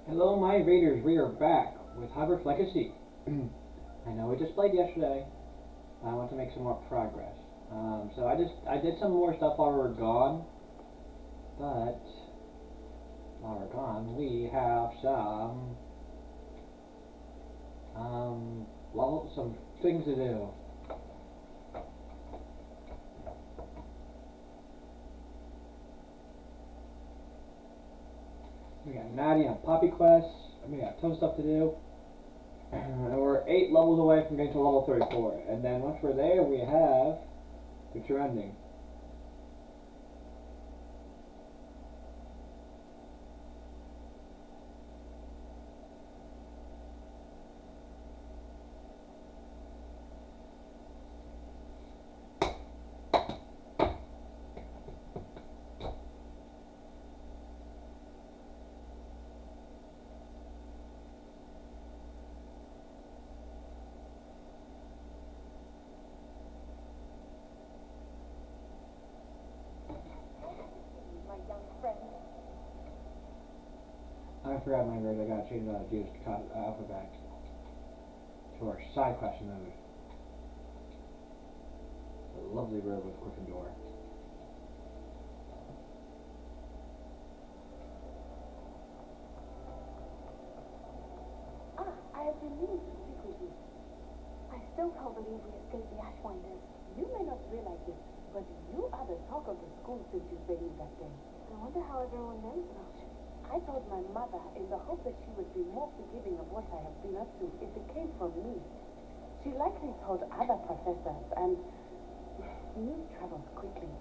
Hello, my invaders. We are back with Hogwarts Legacy. I know we just played yesterday. I want to make some more progress. So I did some more stuff while we were gone, but while we're gone, we have some things to do. We got Maddie on Poppy Quest. We got a ton of stuff to do. And we're 8 levels away from getting to level 34. And then once we're there, we have the true ending. I forgot my word. I gotta change out of Jews to alphabet to our side quest mode. A lovely road with Gryffindor. I have been meaning to speak with you. I still can't believe we escaped the Ashwinders. You may not realize it, but you are the talk of the school since you saved me that day. I wonder how everyone knows now. I told my mother in the hope that she would be more forgiving of what I have been up to if it came from me. She likely told other professors, and news travels quickly.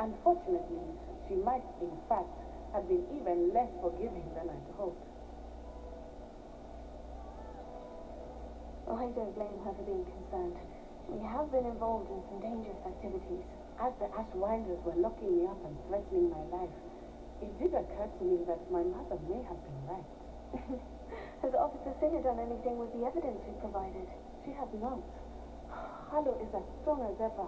Unfortunately, she might, in fact, have been even less forgiving than I'd hoped. Oh, I don't blame her for being concerned. We have been involved in some dangerous activities. As the Ashwinders were locking me up and threatening my life, it did occur to me that my mother may have been right. Has Officer Singer done anything with the evidence we provided? She has not. Harlow is as strong as ever.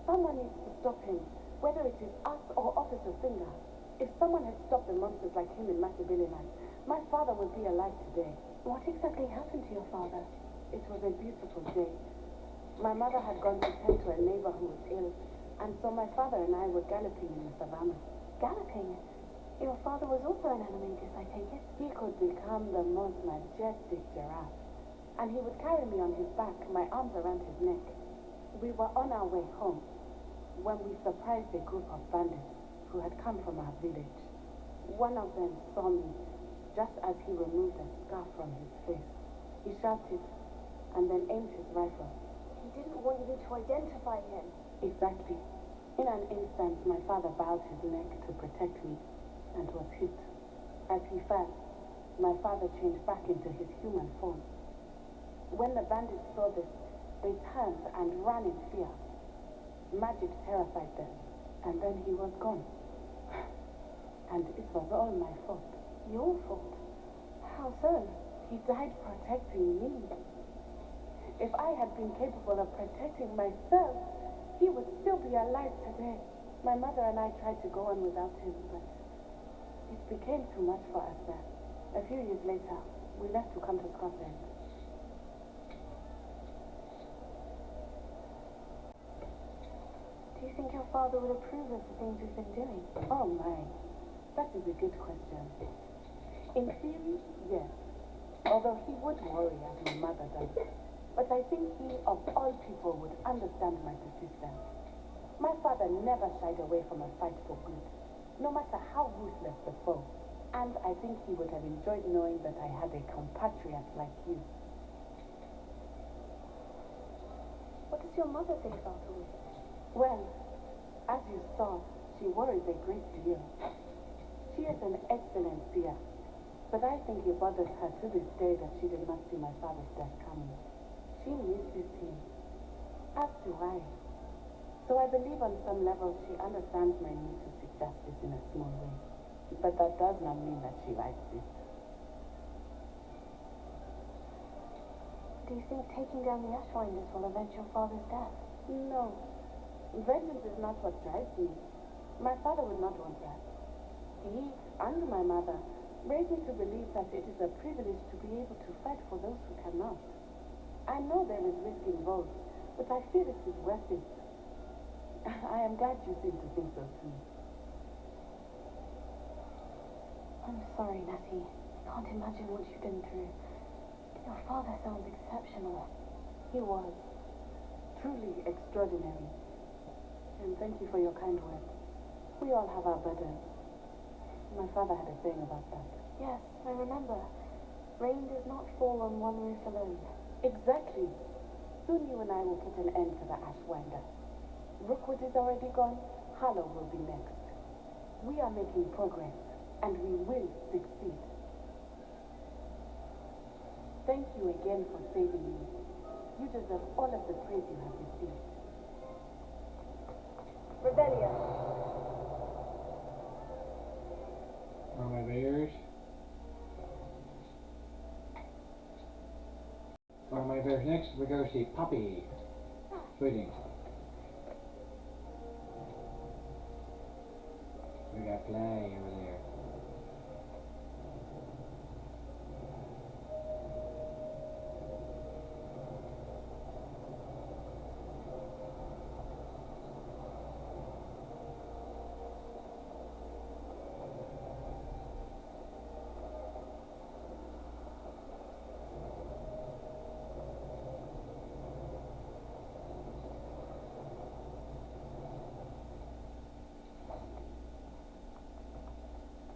Someone needs to stop him, whether it is us or Officer Singer. If someone had stopped the monsters like him in Matabeleland, my father would be alive today. What exactly happened to your father? It was a beautiful day. My mother had gone to tend to a neighbor who was ill, and so my father and I were galloping in the savannah. Galloping? Your father was also an animagus, I take it? He could become the most majestic giraffe, and he would carry me on his back, my arms around his neck. We were on our way home when we surprised a group of bandits who had come from our village. One of them saw me just as he removed a scarf from his face. He shouted and then aimed his rifle. He didn't want you to identify him. Exactly. In an instant, my father bowed his neck to protect me and was hit. As he fell, my father changed back into his human form. When the bandits saw this, they turned and ran in fear. Magic terrified them, and then he was gone. And it was all my fault. Your fault? How so? He died protecting me. If I had been capable of protecting myself, he would still be alive today. My mother and I tried to go on without him, but it became too much for us there. A few years later, we left to come to Scotland. Do you think your father would approve of the things we've been doing? Oh my, that is a good question. In theory, yes. Although he would worry as my mother does. But I think he, of all people, would understand my persistence. My father never shied away from a fight for good, no matter how ruthless the foe. And I think he would have enjoyed knowing that I had a compatriot like you. What does your mother think about all this? Well, as you saw, she worries a great deal. She is an excellent seer, but I think it bothers her to this day that she did not see my father's death coming. She misses him, as do I. So I believe on some level she understands my need to seek justice in a small way. But that does not mean that she likes it. Do you think taking down the Ashwinders will avenge your father's death? No. Vengeance is not what drives me. My father would not want that. He and my mother raised me to believe that it is a privilege to be able to fight for those who cannot. I know there is risk involved, but I feel it is worth it. I am glad you seem to think so too. I'm sorry, Natty. I can't imagine what you've been through. Your father sounds exceptional. He was truly extraordinary. And thank you for your kind words. We all have our burdens. My father had a saying about that. Yes, I remember. Rain does not fall on one roof alone. Exactly. Soon you and I will put an end to the Ashwinder. Rookwood is already gone. Harlow will be next. We are making progress, and we will succeed. Thank you again for saving me. You deserve all of the praise you have received. Rebellion. Are my bears? Are my bears next? We go see Poppy. Sweetie. We got Clay over there.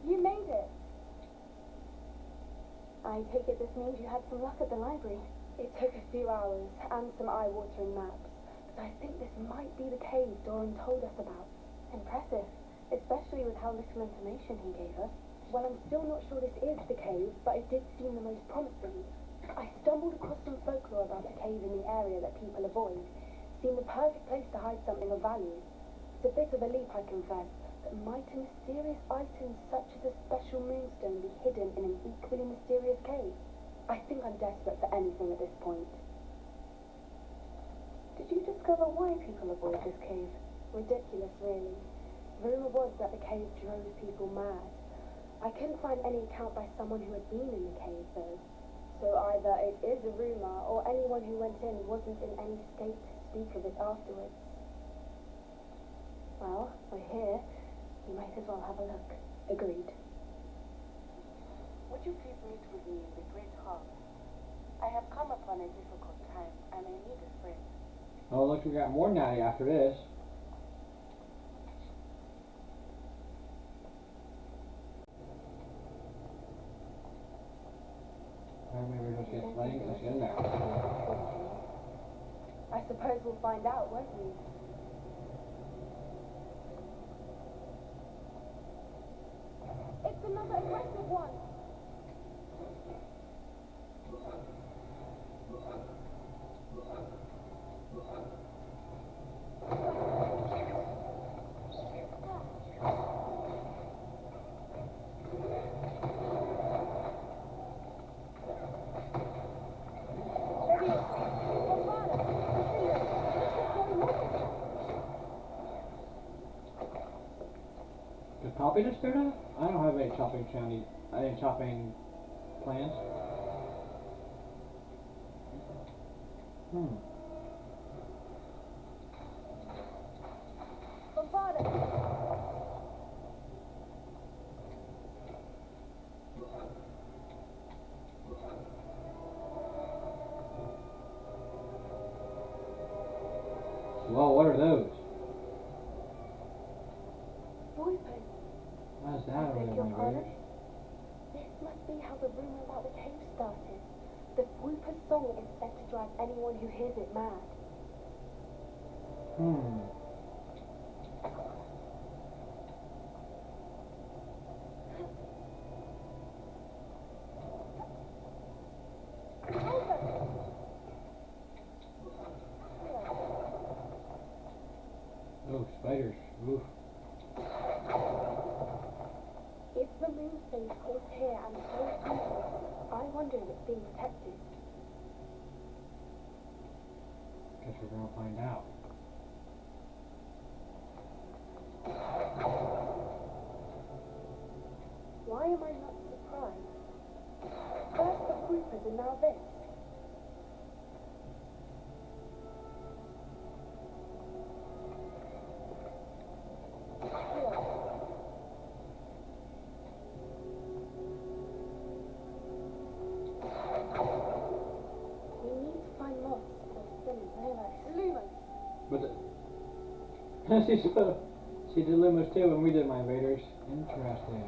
You made it. I take it this means you had some luck at the library. It took a few hours and some eye-watering maps, but I think this might be the cave Doran told us about. Impressive, especially with how little information he gave us. Well, I'm still not sure this is the cave, but it did seem the most promising. I stumbled across some folklore about a cave in the area that people avoid. Seemed the perfect place to hide something of value. It's a bit of a leap, I confess, but might a mysterious item such as a special moonstone be hidden in an equally mysterious cave? I think I'm desperate for anything at this point. Did you discover why people avoid this cave? Ridiculous, really. Rumor was that the cave drove people mad. I couldn't find any account by someone who had been in the cave, though. So either it is a rumor, or anyone who went in wasn't in any state to speak of it afterwards. Well, we're here. You might as well have a look. Agreed. Would you please meet with me in the Great Hall? I have come upon a difficult time, and I need a friend. Oh, look, we got more Natty after this. Maybe we'll just get Slank and get in there. I suppose we'll find out, won't we? It's another aggressive one. Did Poppy just go down? I don't have any chopping plans. Whoa, what are those? Voipers. What is that over Beg there, your my pardon? bears? This must be how the rumor about the cave started. The Whooper's song is said to drive anyone who hears it mad. Oh, spiders. Oof. If the moonstone is here and so dangerous, I wonder if it's being protected. Guess we're gonna find out. Why am I not surprised? and now this. Here. We need to find moss for Lumos. But she did Lumos too when we did my invaders. Interesting.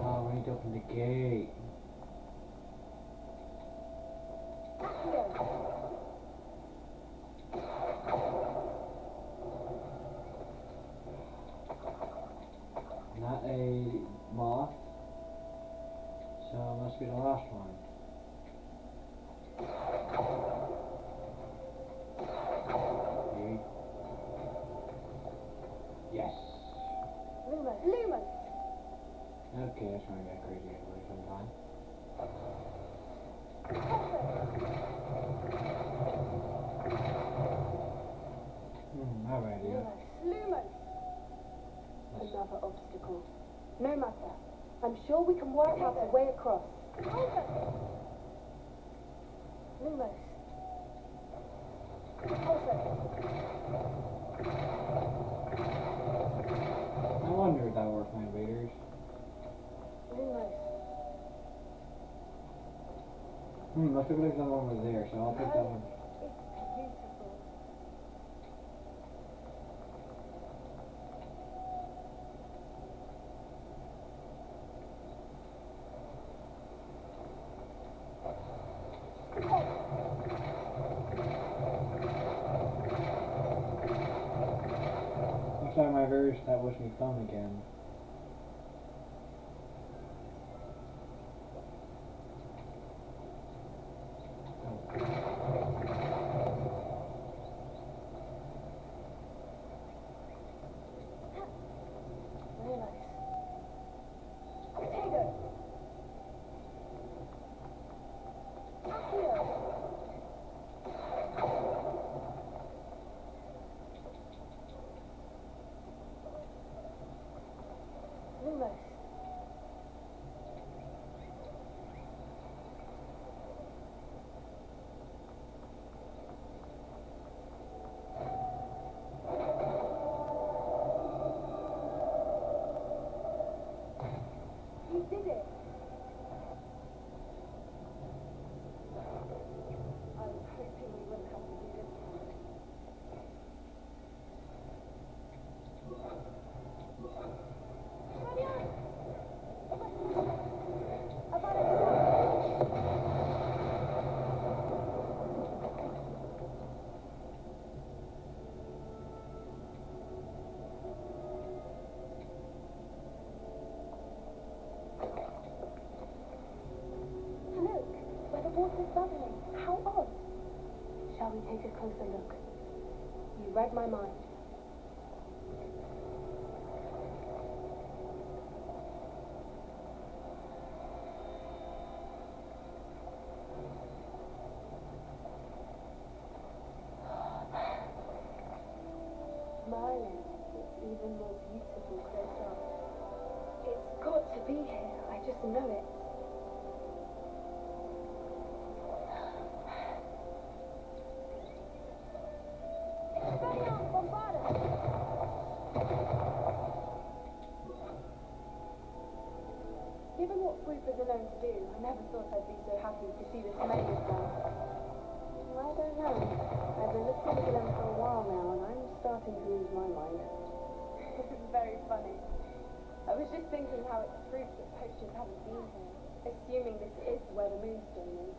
Oh, we need to open the gate. Not a moth, so it must be the last one. Yes. Lumos. Okay, that's gonna get crazy anyway sometime. Alright, yeah. Lumos. Another obstacle. No matter. I'm sure we can work out a way across. Lumos. I wonder if that works, my invaders. Lumos. Looks like the one was there, so I'll pick that one. It's beautiful. Looks like my invaders that wish me fun again. Lumos. You did it. I was hoping we wouldn't have to do this one. Look, where the water's bubbling. How odd. Shall we take a closer look? You read my mind. Merlin, it's even more beautiful close up. It's got to be here. I just know it. Given what swoopers are known to do, I never thought I'd be so happy to see this maze done. I don't know. I've been listening to them for a while now, and I'm starting to lose my mind. It's very funny. I was just thinking how it's proof that poachers haven't been here, assuming this is where the moonstone is,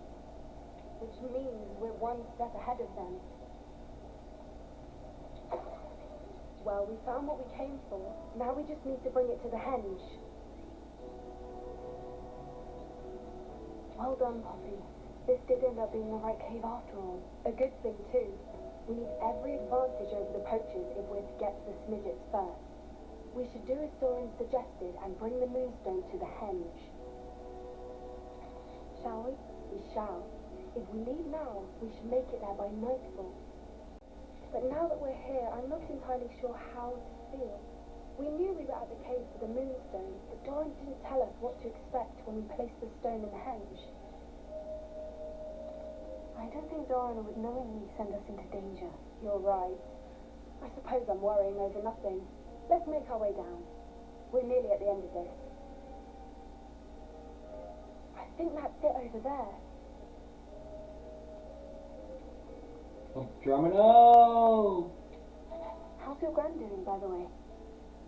which means we're one step ahead of them. Well, we found what we came for. Now we just need to bring it to the henge. Well done, Poppy. This did end up being the right cave after all. A good thing, too. We need every advantage over the poachers if we're to get to the Smidgets first. We should do as Doran suggested and bring the moonstone to the henge. Shall we? We shall. If we leave now, we should make it there by nightfall. But now that we're here, I'm not entirely sure how to feel. We knew we were at the cave for the moonstone, but Doran didn't tell us what to expect when we placed the stone in the henge. I don't think Doran would knowingly send us into danger. You're right. I suppose I'm worrying over nothing. Let's make our way down. We're nearly at the end of this. I think that's it over there. Dromino! How's your gran doing, by the way?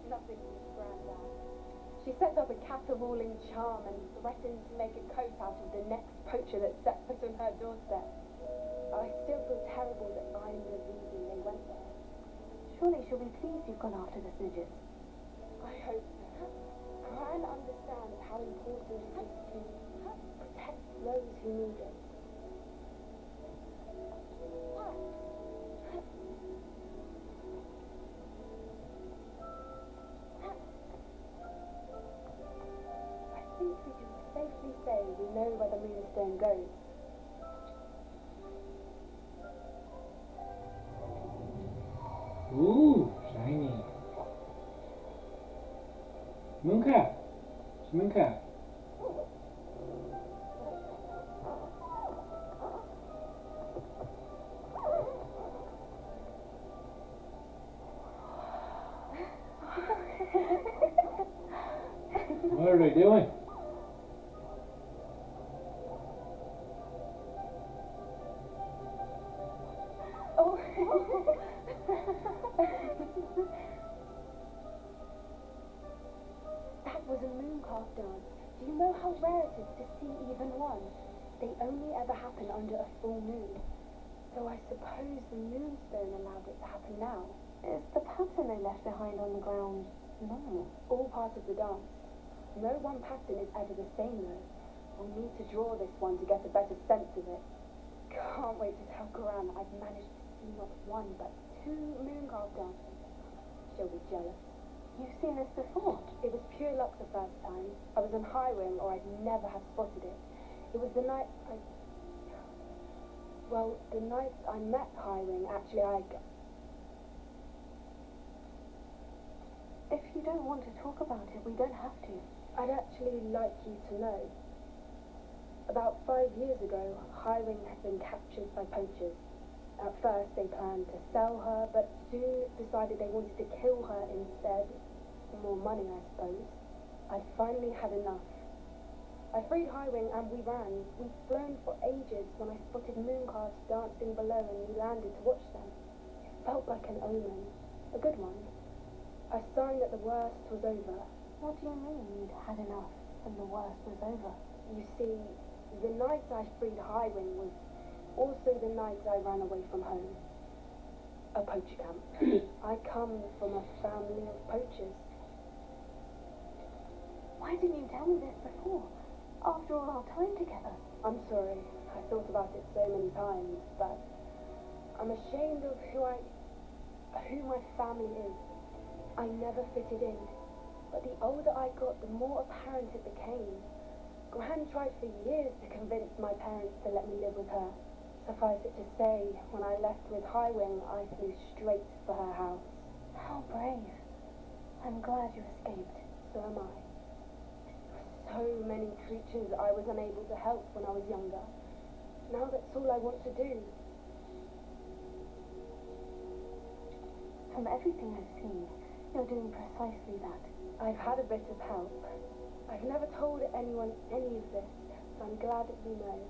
Nothing from Grandad. She set up a caterwauling charm and threatened to make a coat out of the next poacher that set foot on her doorstep. I still feel terrible that I'm the reason they went there. Surely she'll be pleased you've gone after the snidges. I hope so. Gran understands how important it is to protect those who need it. I think we can safely say we know where the moonstone goes. Ooh, shiny. Mooncalf. It's a mooncalf. What are they doing? Oh. That was a mooncalf dance. Do you know how rare it is to see even one? They only ever happen under a full moon. So I suppose the moonstone allowed it to happen now. Is the pattern they left behind on the ground normal? All part of the dance. No one pattern is ever the same though. We'll need to draw this one to get a better sense of it. Can't wait to tell Gran I've managed to see not one but 2 mooncalf dances. She'll be jealous. You've seen this before? It was pure luck the first time. I was on high wing or I'd never have spotted it. It was the night the night I met High Wing, actually If you don't want to talk about it, we don't have to. I'd actually like you to know. About 5 years ago, High Wing had been captured by poachers. At first they planned to sell her, but soon decided they wanted to kill her instead. More money, I suppose. I'd finally had enough. I freed High Wing and we ran. We'd flown for ages when I spotted mooncalves dancing below and we landed to watch them. It felt like an omen. A good one. A sign that the worst was over. What do you mean you'd had enough and the worst was over? You see, the night I freed High Wing was also the night I ran away from home. A poacher camp. I come from a family of poachers. Why didn't you tell me this before? After all our time together. I'm sorry. I thought about it so many times, but I'm ashamed of who my family is. I never fitted in, but the older I got, the more apparent it became. Gran tried for years to convince my parents to let me live with her. Suffice it to say, when I left with High Wing, I flew straight for her house. How brave. I'm glad you escaped. So am I. So many creatures I was unable to help when I was younger. Now that's all I want to do. From everything I've seen, you're doing precisely that. I've had a bit of help. I've never told anyone any of this, so I'm glad that you know.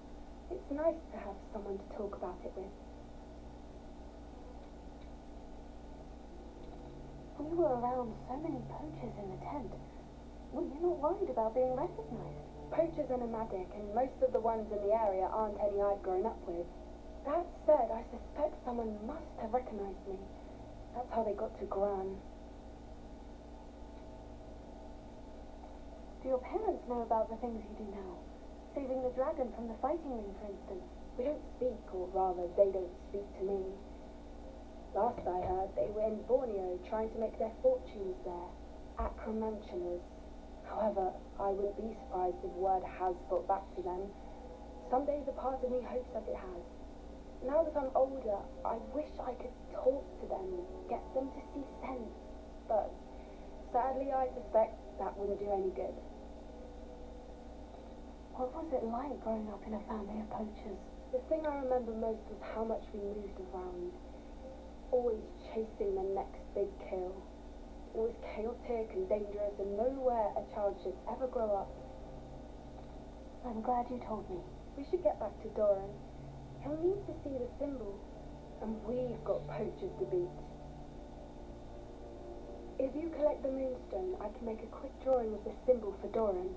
It's nice to have someone to talk about it with. We were around so many poachers in the tent. Well, you're not worried about being recognized. Poachers are nomadic, and most of the ones in the area aren't any I've grown up with. That said, I suspect someone must have recognized me. That's how they got to Gran. Do your parents know about the things you do now? Saving the dragon from the fighting ring, for instance. We don't speak, or rather, they don't speak to me. Last I heard, they were in Borneo trying to make their fortunes there. Acromantulas. However, I wouldn't be surprised if word has got back to them. Some days a part of me hopes that it has. Now that I'm older, I wish I could talk to them, get them to see sense. But Sadly, I suspect that wouldn't do any good. What was it like growing up in a family of poachers? The thing I remember most was how much we moved around, always chasing the next big kill. It was chaotic and dangerous, and nowhere a child should ever grow up. I'm glad you told me. We should get back to Doran. He'll need to see the symbol, and we've got poachers to beat. If you collect the moonstone, I can make a quick drawing of the symbol for Doran.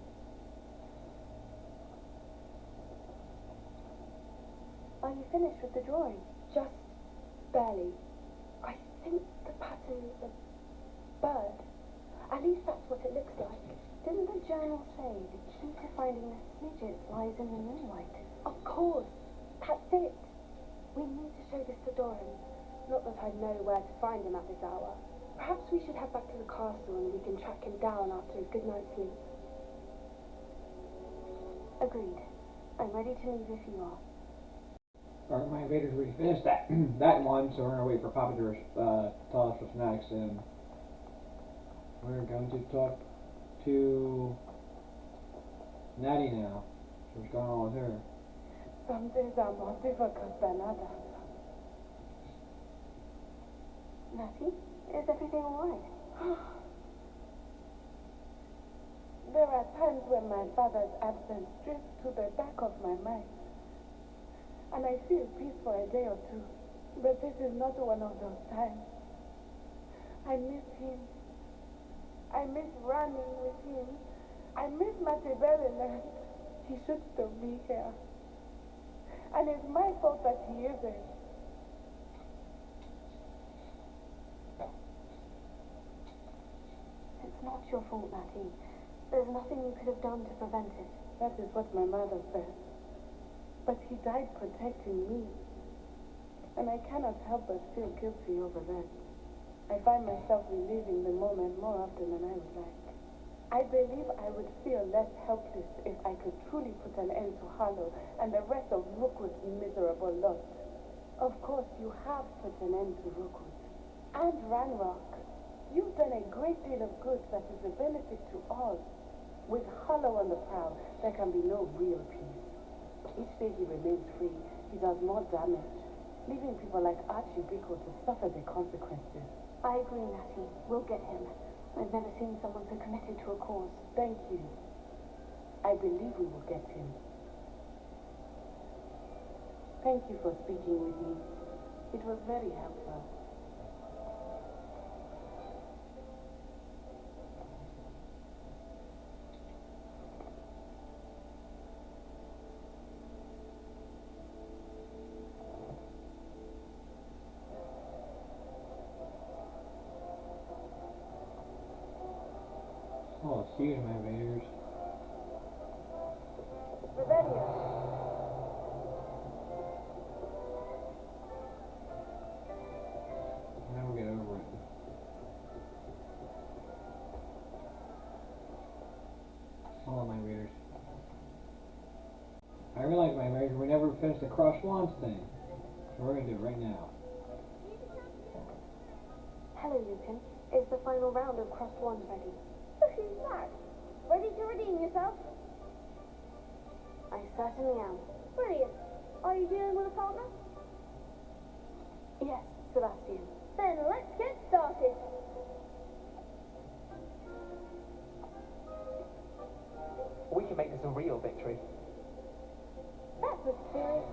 Are you finished with the drawing? Just barely. I think the pattern is a bird. At least that's what it looks like. Didn't the journal say the key to finding the smidgets lies in the moonlight? Of course. That's it. We need to show this to Doran. Not that I know where to find him at this hour. Perhaps we should head back to the castle and we can track him down after a good night's sleep. Agreed. I'm ready to leave if you are. Alright, my invaders, we finished that that one, so we're gonna wait for Papa to tell us what's next, and we're going to talk to Natty now. So what's going on with her? Some days are more difficult than others. Natty, is everything alright? There are times when my father's absence drifts to the back of my mind, and I feel peace for a day or two. But this is not one of those times. I miss him. I miss running with him. I miss Machiavelli. He should still be here. And it's my fault that he isn't. It's not your fault, Natty. There's nothing you could have done to prevent it. That is what my mother says. But he died protecting me. And I cannot help but feel guilty over that. I find myself reliving the moment more often than I would like. I believe I would feel less helpless if I could truly put an end to Harlow and the rest of Rookwood's miserable lot. Of course, you have put an end to Rookwood. And Ranrock. You've done a great deal of good that is a benefit to all. With Harlow on the prowl, there can be no real peace. Each day he remains free, he does more damage, leaving people like Archie Bickle to suffer the consequences. I agree, Natty. We'll get him. I've never seen someone so committed to a cause. Thank you. I believe we will get him. Thank you for speaking with me. It was very helpful. Oh, excuse my invaders. Rebellion. Now we'll get over it. Hold on, my invaders. I realize, my invaders, we never finished the cross wands thing. So we're gonna do it right now. Hello, Lupin. Is the final round of crossed wands ready? Who's that? Ready to redeem yourself? I certainly am. Brilliant. Are you dealing with a partner? Yes, Sebastian. Then let's get started. We can make this a real victory. That's the spirit.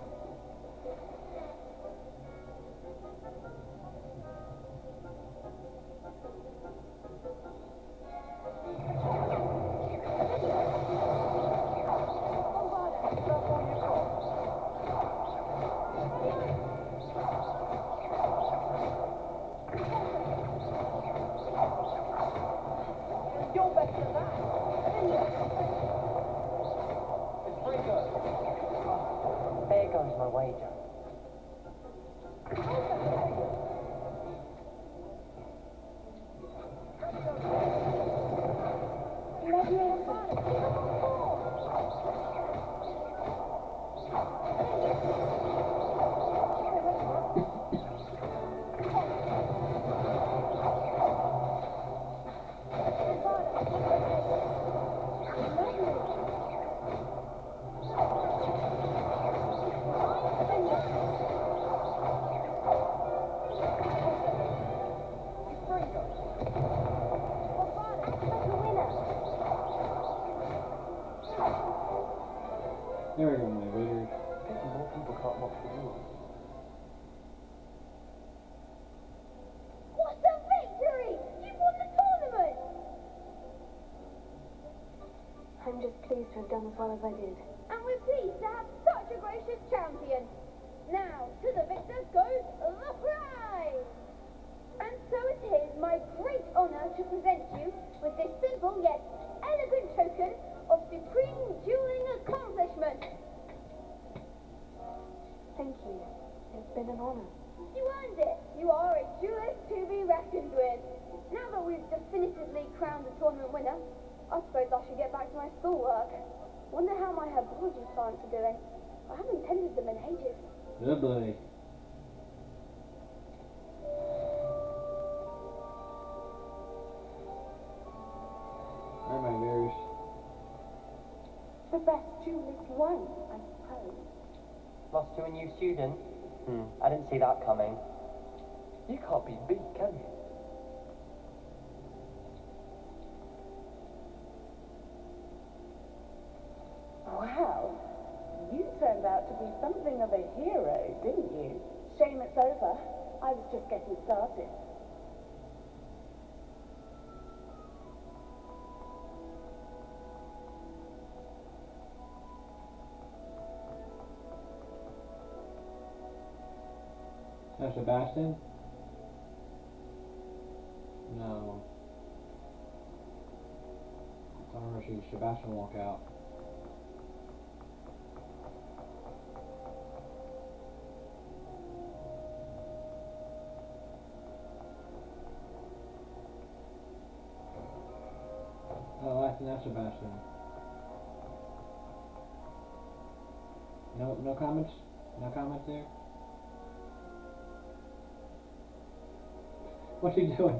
You're better than that. It's pretty good. There goes my wager. There we go, my readers. I guess more people can't watch the rules. What a victory! You won the tournament! I'm just pleased to have done as well as I did. And we're pleased to have such a gracious champion. Now, to the victors goes the prize! And so it is my great honour to present you with this simple yet elegant token of supreme dueling accomplishment. Thank you. It's been an honor. You earned it. You are a duelist to be reckoned with. Now that we've definitively crowned the tournament winner, I suppose I should get back to my schoolwork. Wonder how my herbology plants are doing. I haven't tended them in ages. Good boy. Alright, my viewers. The best duelist won, I suppose. Lost to a new student? I didn't see that coming. You can't be beat, can you? Wow, you turned out to be something of a hero, didn't you? Shame it's over. I was just getting started. That's Sebastian? No. I don't remember see Sebastian walk out. Oh, I think that's Sebastian. No comments? No comments there? What's he doing?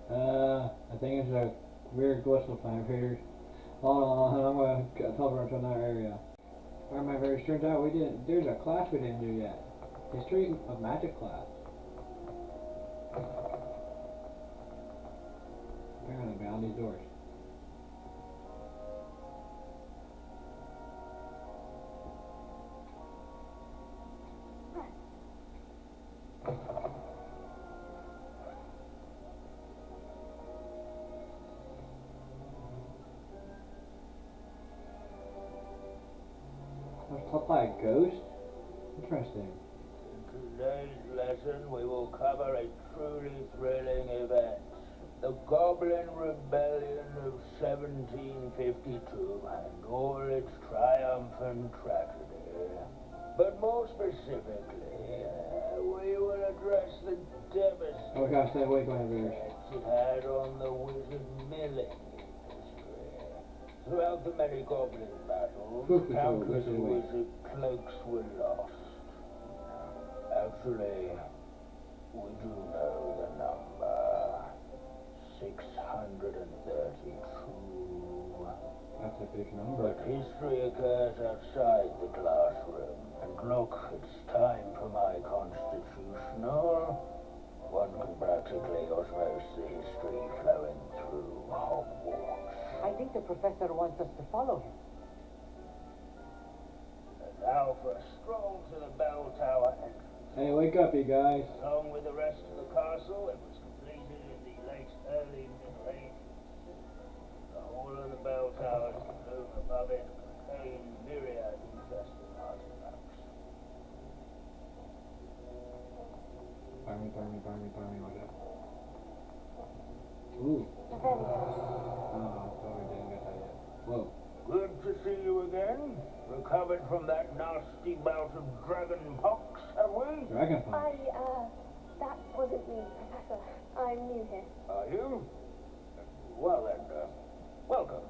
I think it's a weird whistle plant here. Hold on, I'm gonna teleport to another area. Alright, my viewers, turns out there's a class we didn't do yet. History of Magic class. Apparently behind these doors. I was taught by a ghost? Interesting. In today's lesson, we will cover a truly thrilling event. The Goblin Rebellion of 1752 and all its triumphant tragedy. But more specifically, we will address the devastation Oh gosh, stay away from my viewers. it had on the wizard milling industry. Throughout the many goblin battles, countless wizard cloaks were lost. Actually, we do know the number. 632. That's a big number. But history occurs outside the classroom. And look, it's time for my constitutional. One can practically osmose the history flowing through Hogwarts. I think the professor wants us to follow him. And now for a stroll to the bell tower entrance. Hey, wake up, you guys. Along with the rest of the castle, it was completed in the early Middle Ages. The whole of the bell towers and loom above it contain myriad interesting artifacts. Burn me like that. Ooh. Oh, sorry, didn't get that yet. Whoa. Good to see you again. Recovered from that nasty bout of dragon pox, have we? Dragon Punch. That wasn't me, Professor. I'm new here. Are you? Well then, welcome.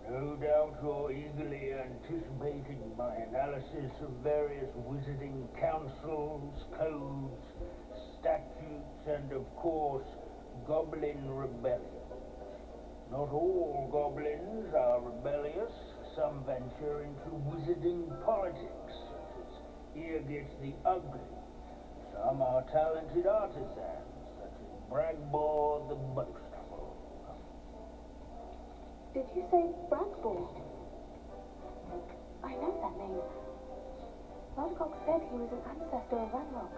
No doubt you're eagerly anticipating my analysis of various wizarding councils, codes, statutes, and of course, goblin rebellions. Not all goblins are rebellious. Some venture into wizarding politics, such as here gets the ugly. Some are talented artisans, such as Bragbor the Boastful. Did you say Bragball? I know that name. Lodgok said he was an ancestor of Ranrock.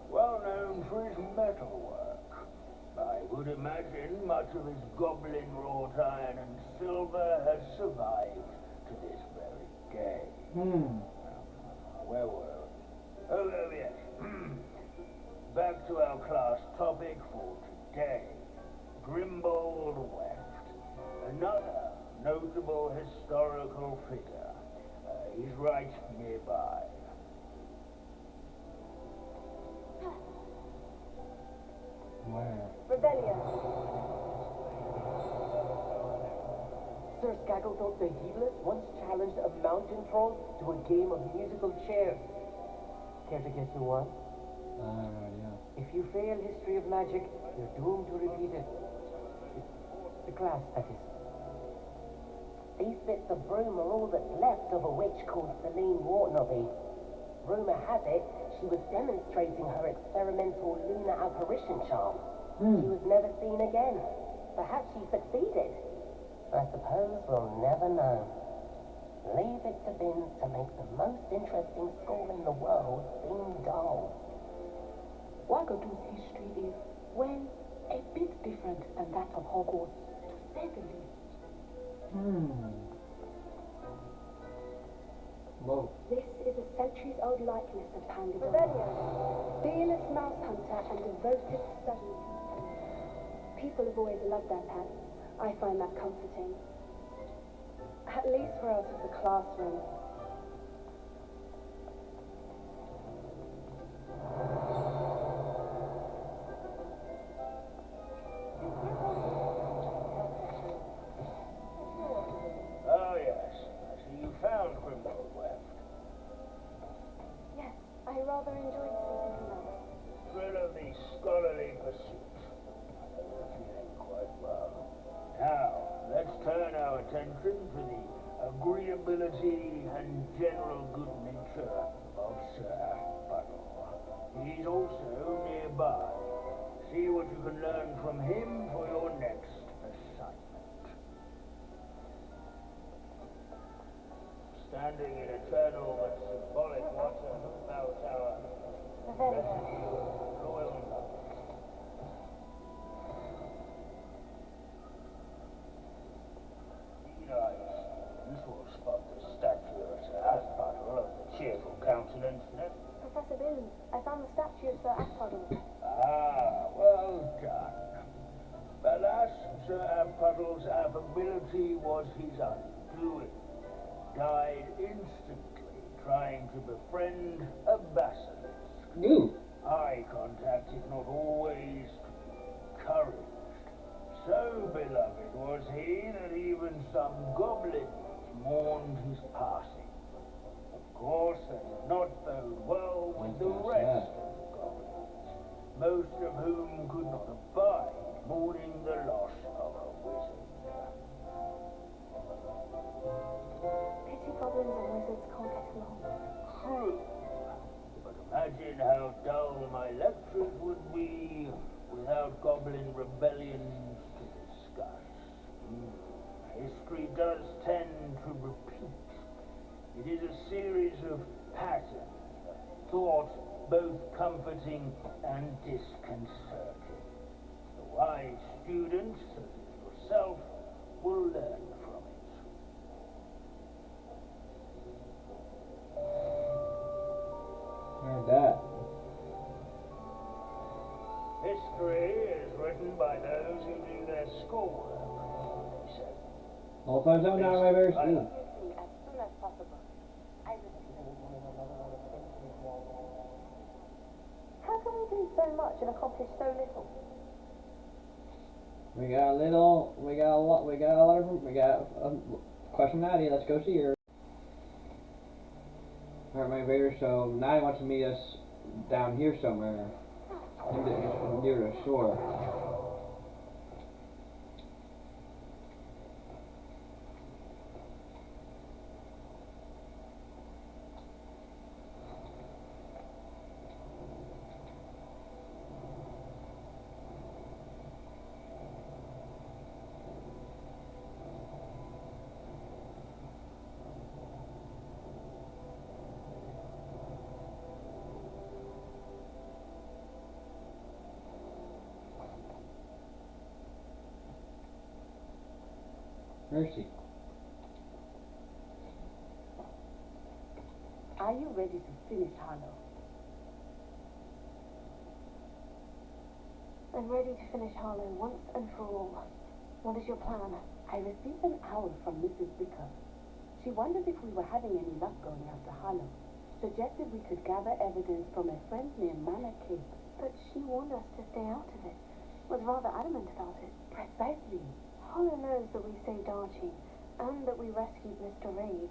Well known for his metalwork. I would imagine much of his goblin wrought iron and silver has survived to this very day. Where were we? Oh, yes. Back to our class topic for today. Grimbold Weft. Another notable historical figure. He's right nearby. Where? Revelio. Sir Skaggleton the Heedless once challenged a mountain troll to a game of musical chairs. Care to guess who won? Yeah. If you fail history of magic, you're doomed to repeat it. The class, that is. These bits of broom are all that's left of a witch called Celine Wartnobby. Rumour has it she was demonstrating her experimental lunar apparition charm. She was never seen again. Perhaps she succeeded. I suppose we'll never know. Leave it to Binns to make the most interesting school in the world seem dull. Wagadu's history is, well, a bit different than that of Hogwarts, to say the least. Whoa. This is a centuries-old likeness of Pandora. Fearless mouse hunter and devoted study. People have always loved their pets. I find that comforting. At least we're out of the classroom. Oh, yes. I see you found Grimbold Weft. Yes, I rather enjoyed seeking him out. Thrill of the scholarly pursuit. You're feeling quite well. Now, let's turn our attention to the agreeability and general good nature of Sir Aphbuttle. He's also nearby. See what you can learn from him for your next assignment. Standing in eternal but symbolic water about our royal love. You will spot the statue of Sir Aphbuttle of the cheerful countenance. Professor Binns, I found the statue of Sir Aphbuttle. Ah, well done. Alas, Sir Aphbuttle's affability was his undoing. Died instantly trying to befriend a basilisk. Ooh. Eye contact is not always to be encouraged. So beloved was he that even some goblins mourned his passing. Of course, that did not bode well with the rest of the goblins, most of whom could not abide mourning the loss of a wizard. Pity goblins and wizards can't get along. True. But imagine how dull my lectures would be without goblin rebellions to discuss. History does tend to repeat. It is a series of patterns, thought both comforting and disconcerting. The wise student, such as yourself, will learn from it. Heard that. History is written by those who do their schoolwork, he said. All 5 7 out of my very speed. As soon as possible. I How can we do so much and accomplish so little? We got a little, we got a lot, we got a lot of, we got a question Nadia, let's go see her. Alright, my Vader, so Nadia wants to meet us down here somewhere, near the shore. Where is she? Are you ready to finish Harlow? I'm ready to finish Harlow once and for all. What is your plan? I received an owl from Mrs. Bicker. She wondered if we were having any luck going after Harlow. Suggested we could gather evidence from a friend near Manor Cape. But she warned us to stay out of it. Was rather adamant about it. Precisely. Harlow knows that we saved Archie, and that we rescued Mr. Rabe.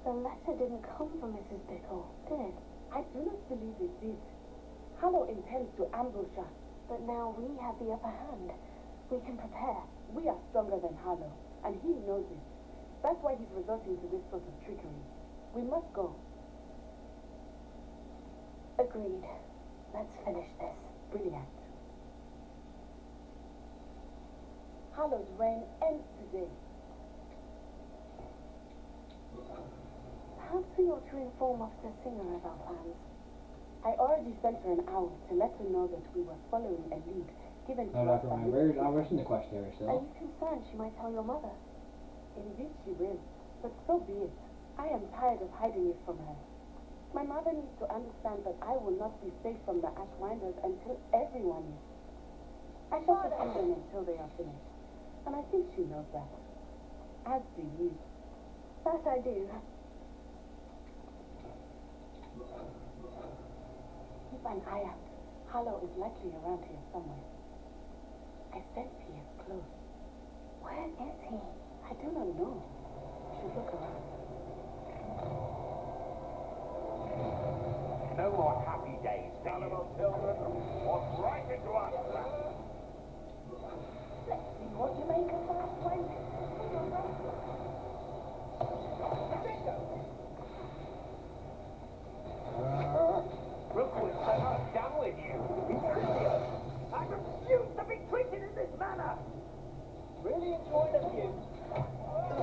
The letter didn't come from Mrs. Bickle, did it? I do not believe it did. Harlow intends to ambush us. But now we have the upper hand. We can prepare. We are stronger than Harlow, and he knows it. That's why he's resorting to this sort of trickery. We must go. Agreed. Let's finish this. Brilliant. Harlow's reign ends today. Perhaps we ought to inform Officer Singer of our plans. I already sent her an owl to let her know that we were following a lead given to No, us Dr. by Ryan, I was in the quest area Are still. you concerned she might tell your mother? Indeed she will, but so be it. I am tired of hiding it from her. My mother needs to understand that I will not be safe from the Ashwinders until everyone is. I shall pursue them until they are finished, and I think she knows that. As do you. That I do. Keep an eye out. Harlow is likely around here somewhere. I sense he is close. Where is he? I do not know. I should look around. No more happy days, Animal children. Walk right into us. Let's see what you make of that one. Rookwood, I'm not done with you. Serious. I refuse to be treated in this manner. Really enjoyed the view.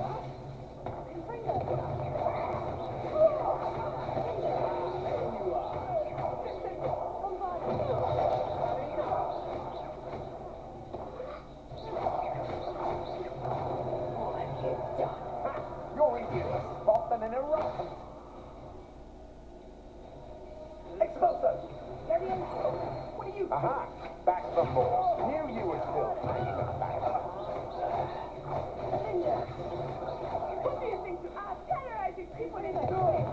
You're easier to spot than an eruption. Expulso! Get in! What are you? Aha! Back some more. Knew you were still playing back. What do you think you are? Terrorizing people in the doing?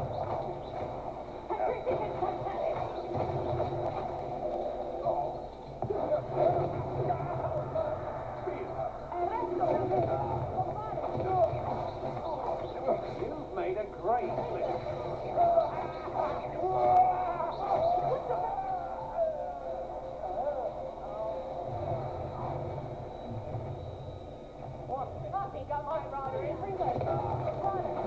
You've made a great flip. I think I might rather everywhere.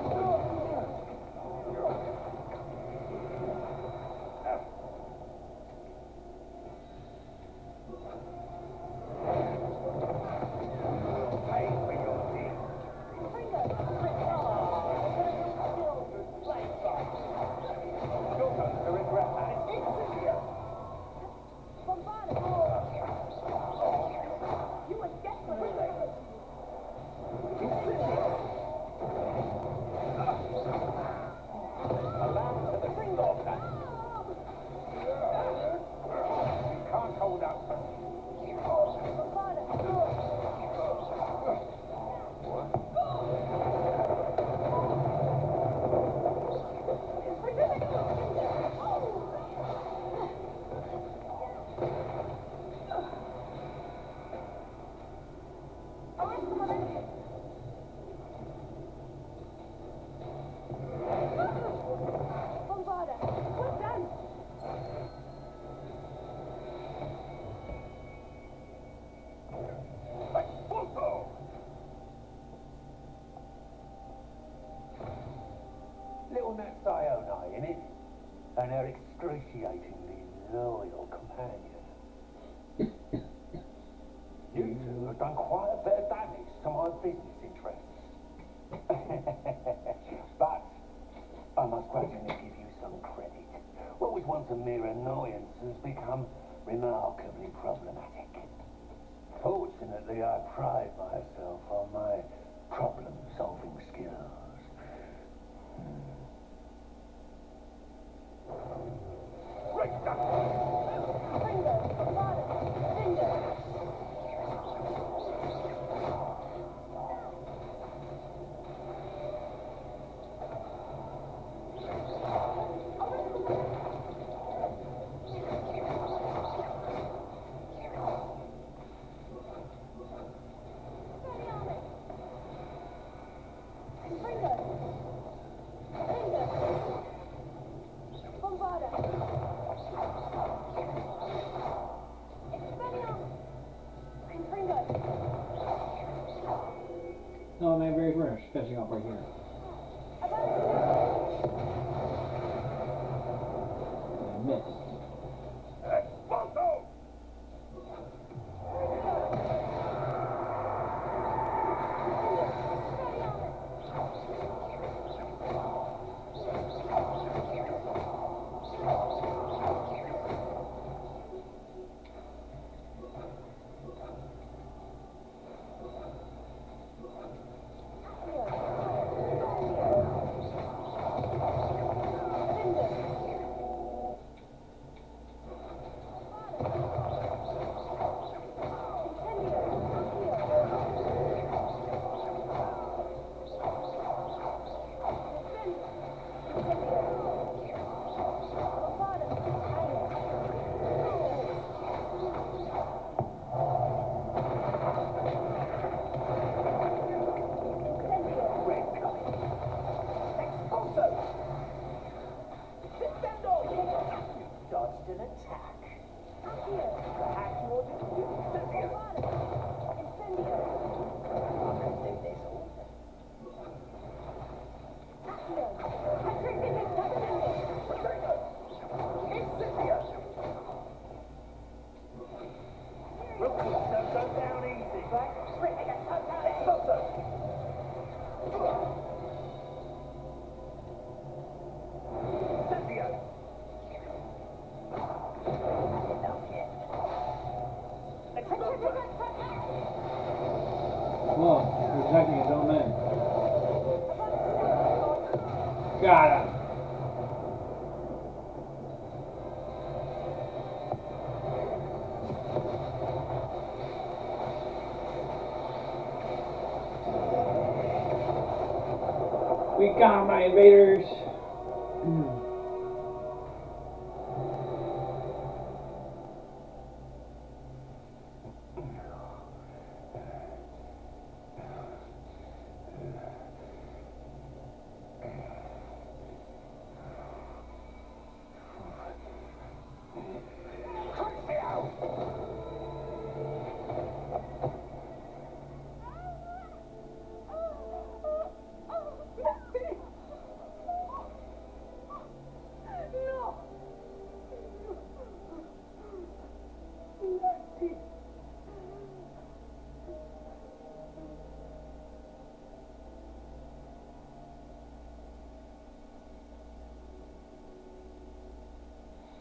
Pay for your deed. You're going to regret that. You were desperate. Allow to the slaughter. You can't hold up. Expulso! Little Nat Sione, in it? And her excruciatingly loyal companion. You two have done quite a bit of damage to my business interests. But I must grudgingly give you some credit. What was once a mere annoyance has become remarkably problematic. Fortunately, I pride myself on my problem-solving skills. Great stuff! No, my very first, finishing up right here. I missed. Expulso! Dodged an attack. Perhaps you ought to do Incendio. I can do this all day. Rookie, don't go down easy. Right? Expulso! Incendio! Expulso! Whoa, he's attacking his own men. Got him. We got my invaders.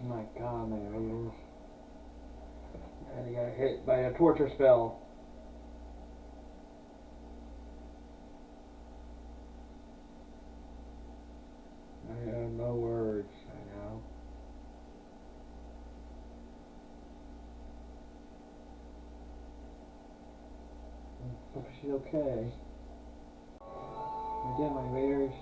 My God, my invaders. And he got hit by a torture spell. I have no words right now. Hope she's okay. I did, my invaders.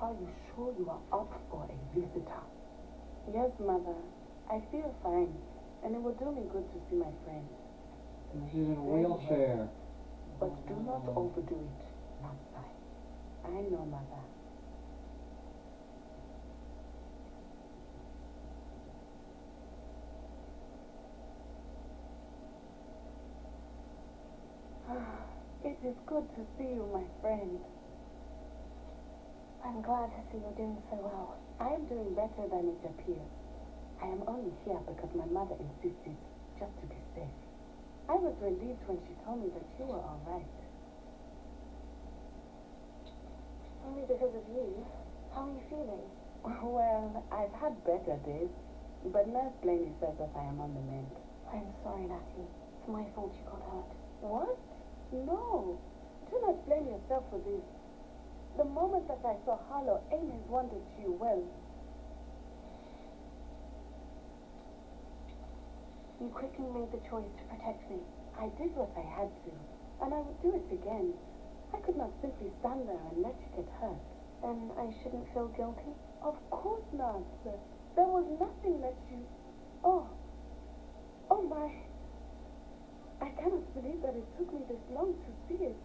Are you sure you are up for a visitor? Yes, Mother. I feel fine, and it will do me good to see my friend. She's in a wheelchair. But do not overdo it outside. I know, Mother. It is good to see you, my friend. I'm glad to see you're doing so well. I am doing better than it appears. I am only here because my mother insisted, just to be safe. I was relieved when she told me that you were all right. Only because of you. How are you feeling? Well, I've had better days, but Nurse Blaney says that I am on the mend. I'm sorry, Natty. It's my fault you got hurt. What? No. Do not blame yourself for this. The moment that I saw Harlow, Amy's wanted you well. You quickly made the choice to protect me. I did what I had to, and I would do it again. I could not simply stand there and let you get hurt. Then I shouldn't feel guilty? Of course not. There was nothing that you... Oh my. I cannot believe that it took me this long to see it.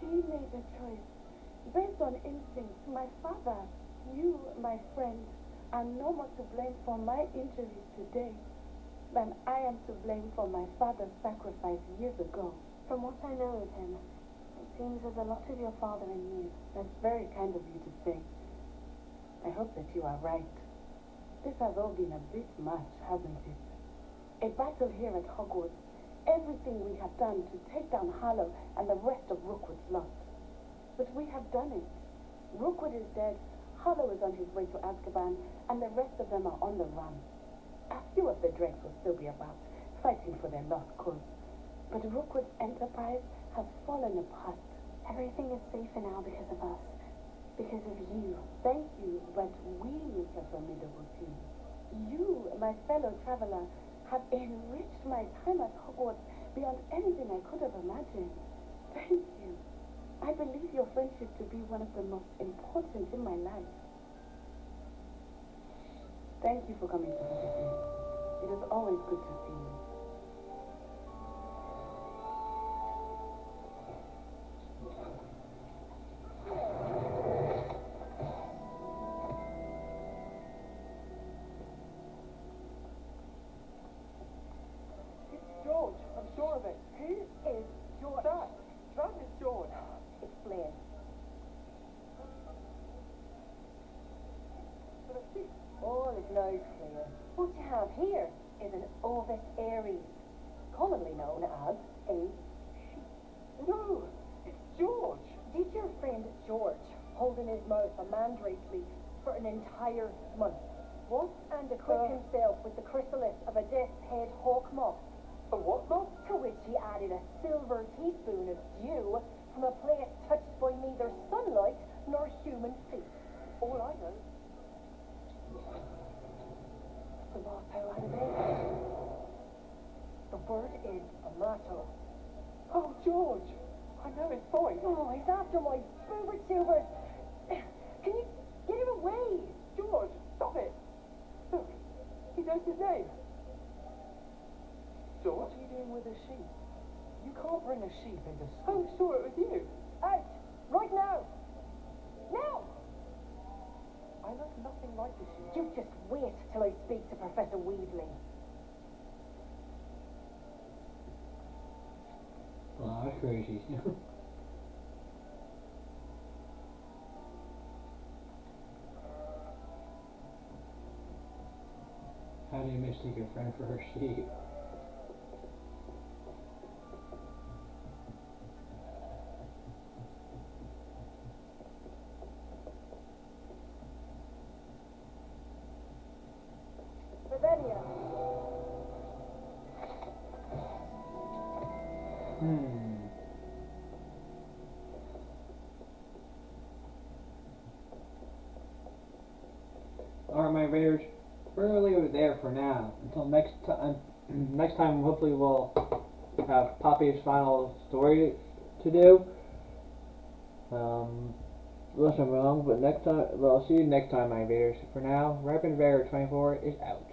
He made a choice based on instinct. My father, you, my friend, are no more to blame for my injuries today than I am to blame for my father's sacrifice years ago. From what I know of him, it seems there's a lot of your father in you. That's very kind of you to say. I hope that you are right. This has all been a bit much, hasn't it? A battle here at Hogwarts. Everything we have done to take down Harlow and the rest of Rookwood's lot. But we have done it. Rookwood is dead, Harlow is on his way to Azkaban, and the rest of them are on the run. A few of the dregs will still be about, fighting for their lost cause. But Rookwood's enterprise has fallen apart. Everything is safer now because of us. Because of you. Thank you, but we make a formidable team. You, my fellow traveler, have enriched my time at Hogwarts beyond anything I could have imagined. Thank you. I believe your friendship to be one of the most important in my life. Thank you for coming to visit me. It is always good to see you. George, I'm sure of it. Who is George? That is George. Explain. But I see. All is now clear. What you have here is an Ovis Aries, commonly known as a sheep. No, it's George. Did your friend George hold in his mouth a mandrake leaf for an entire month? What? And equip himself with the chrysalis of a death's head hawk moth, A what, Mom? to which he added a silver teaspoon of dew from a place touched by neither sunlight nor human feet. All I know. The boss how animated. The word is amato. Oh, George. I know his voice. Oh, he's after my boober tubers. Can you get him away? George, stop it. Look, he knows his name. George? What are you doing with a sheep? You can't bring a sheep into I'm school. sure it was you. Out! Right now! Now! I look nothing like a sheep. You just wait till I speak to Professor Weasley. Oh, that's crazy. How do you mistake your friend for her sheep? Ravenia. Alright, my invaders, we're gonna leave it there for now. Until next time, hopefully we'll have Poppy's final story to do. Unless I'm wrong, but next time, well, I'll see you next time, my invaders. For now, Rapid Invader 24 is out.